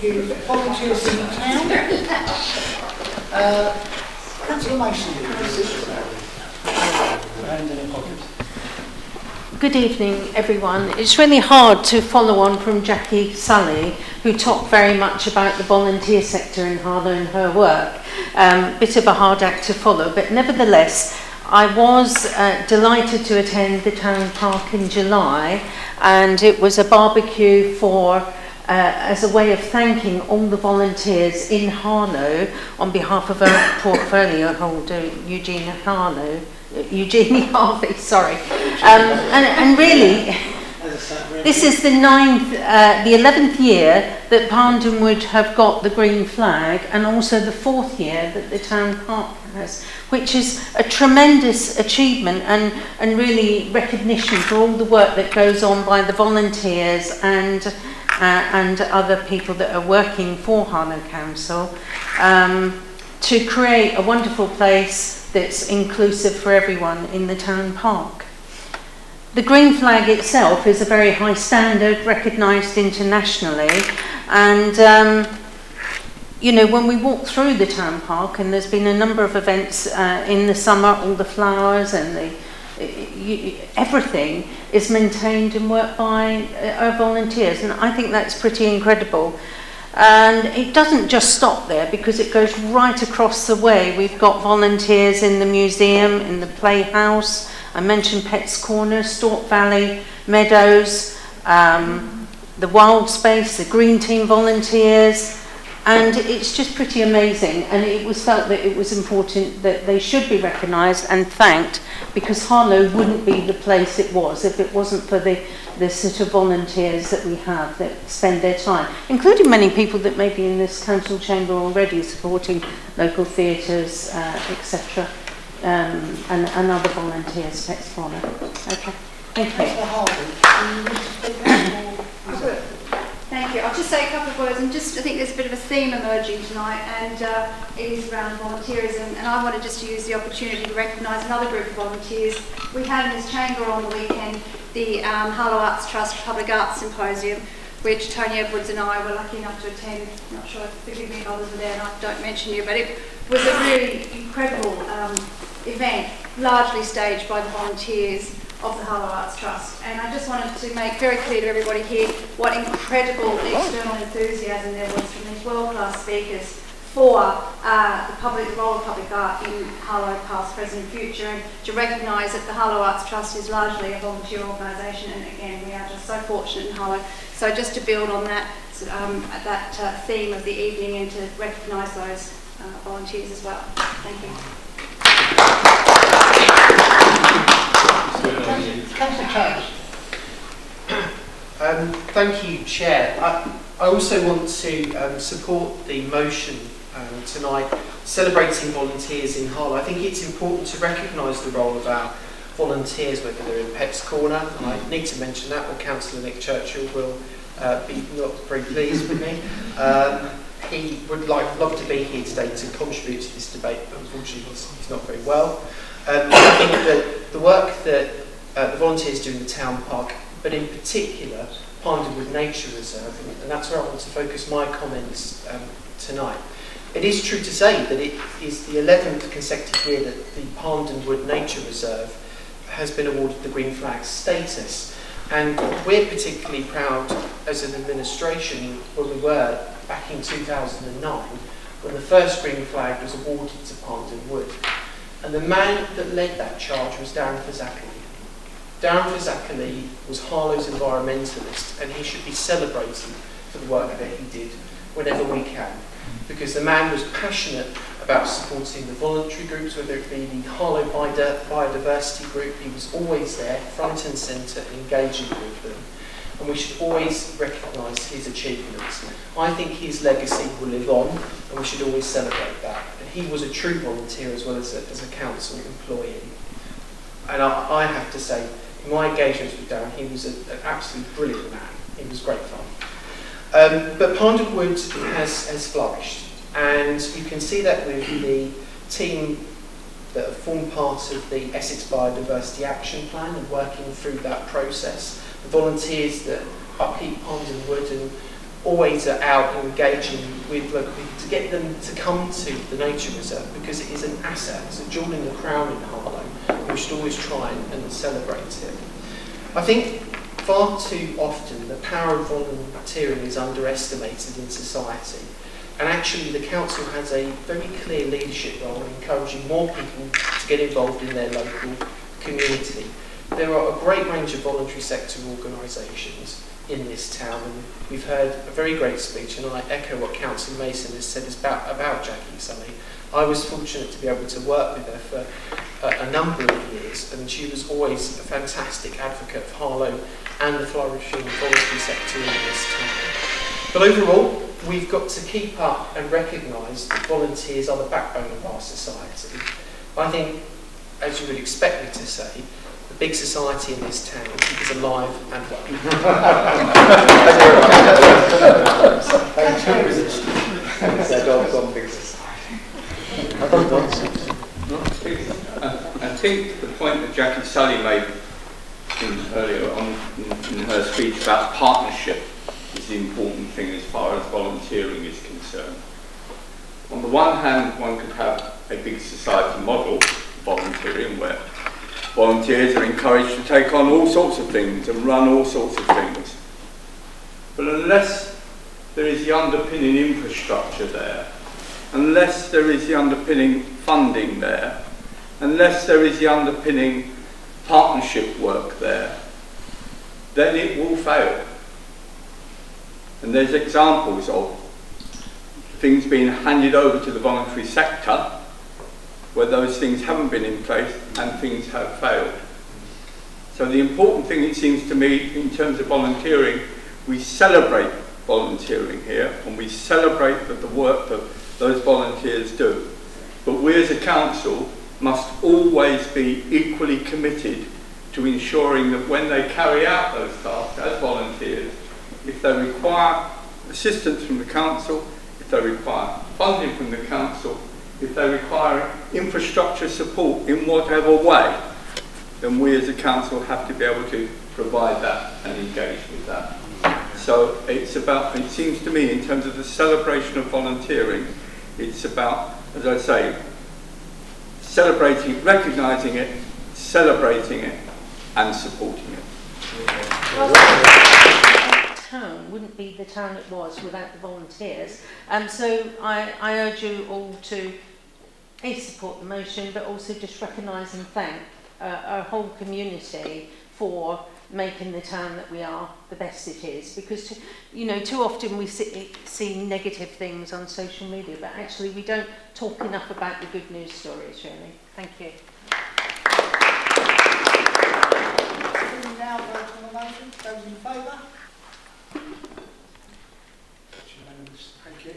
interview volunteers in the town. Councillor Mason. Good evening, everyone. It's really hard to follow on from Jackie Sully, who talked very much about the volunteer sector in Harlow and her work. Bit of a hard act to follow, but nevertheless, I was delighted to attend the town park in July, and it was a barbecue for as a way of thanking all the volunteers in Harlow on behalf of our portfolio holder, Eugenie Harvey, sorry. And really, this is the 11th year that Parndenwood have got the green flag, and also the 4th year that the town park has, which is a tremendous achievement and really recognition for all the work that goes on by the volunteers and other people that are working for Harlow Council to create a wonderful place that's inclusive for everyone in the town park. The green flag itself is a very high standard, recognised internationally, and you know, when we walk through the town park, and there's been a number of events in the summer, all the flowers and everything is maintained and worked by our volunteers, and I think that's pretty incredible. And it doesn't just stop there, because it goes right across the way. We've got volunteers in the museum, in the playhouse. I mentioned Pets Corner, Stork Valley, Meadows, the Wild Space, the Green Team volunteers. And it's just pretty amazing. And it was felt that it was important that they should be recognised and thanked, because Harlow wouldn't be the place it was if it wasn't for the sort of volunteers that we have that spend their time, including many people that may be in this council chamber already supporting local theatres, etc., and other volunteers, Pets Corner. Okay, thank you. Thank you. I'll just say a couple of words, and I think there's a bit of a theme emerging tonight, and it is around volunteerism, and I want to just use the opportunity to recognise another group of volunteers. We had in this chamber on the weekend the Harlow Arts Trust Public Arts Symposium, which Tony Edwards and I were lucky enough to attend. I'm not sure, forgive me if others were there and I don't mention you, but it was a really incredible event, largely staged by the volunteers of the Harlow Arts Trust. And I just wanted to make very clear to everybody here what incredible external enthusiasm there was from these world-class speakers for the role of public art in Harlow, past, present, future, and to recognise that the Harlow Arts Trust is largely a volunteer organisation, and again, we are just so fortunate in Harlow. So just to build on that theme of the evening, and to recognise those volunteers as well. Thank you. Thank you, Chair. I also want to support the motion tonight celebrating volunteers in Harlow. I think it's important to recognise the role of our volunteers, whether they're in Pets Corner. I need to mention that, or Councillor Nick Churchill will be not very pleased with me. He would love to be here today to contribute to this debate, but unfortunately he's not very well. I think that the work that the volunteers do in the town park, but in particular Parndenwood Nature Reserve, and that's where I want to focus my comments tonight. It is true to say that it is the 11th consecutive year that the Parndenwood Nature Reserve has been awarded the Green Flag status, and we're particularly proud as an administration when we were back in 2009 when the first Green Flag was awarded to Parndenwood. And the man that led that charge was Darren Fazakerley. Darren Fazakerley was Harlow's environmentalist, and he should be celebrated for the work that he did whenever we can, because the man was passionate about supporting the voluntary groups, whether it be the Harlow Biodiversity Group. He was always there, front and centre, engaging with them, and we should always recognise his achievements. I think his legacy will live on, and we should always celebrate that. And he was a true volunteer as well as a council employee. And I have to say, in my engagements with Darren, he was an absolutely brilliant man. He was great fun. But Parndenwood has flourished, and you can see that with the team that have formed part of the Essex Biodiversity Action Plan and working through that process, the volunteers that upkeep Parndenwood and always are out engaging with local people to get them to come to the nature reserve, because it is an asset, it's a jewel in the crown in Harlow. We should always try and celebrate it. I think far too often the power of volunteering is underestimated in society, and actually the council has a very clear leadership role in encouraging more people to get involved in their local community. There are a great range of voluntary sector organisations in this town, and we've heard a very great speech, and I echo what Councillor Mason has said about Jackie Sully. I was fortunate to be able to work with her for a number of years, and she was always a fantastic advocate of Harlow and the flourishing voluntary sector in this town. But overall, we've got to keep up and recognise that volunteers are the backbone of our society. I think, as you would expect me to say, the big society in this town is alive and well. I think the point that Jackie Sully made earlier on in her speech about partnership is the important thing as far as volunteering is concerned. On the one hand, one could have a big society model of volunteering where volunteers are encouraged to take on all sorts of things and run all sorts of things. But unless there is the underpinning infrastructure there, unless there is the underpinning funding there, unless there is the underpinning partnership work there, then it will fail. And there's examples of things being handed over to the voluntary sector where those things haven't been in place and things have failed. So the important thing, it seems to me, in terms of volunteering, we celebrate volunteering here, and we celebrate the work that those volunteers do. But we as a council must always be equally committed to ensuring that when they carry out those tasks as volunteers, if they require assistance from the council, if they require funding from the council, if they require infrastructure support in whatever way, then we as a council have to be able to provide that and engage with that. So it's about, it seems to me, in terms of the celebration of volunteering, it's about, as I say, celebrating, recognising it, celebrating it and supporting it. Town wouldn't be the town it was without the volunteers. So I urge you all to support the motion, but also just recognise and thank our whole community for making the town that we are the best it is. Because too often we see negative things on social media, but actually we don't talk enough about the good news stories, really. Thank you. We now vote on the motion. Those in favour? That's unanimous. Thank you.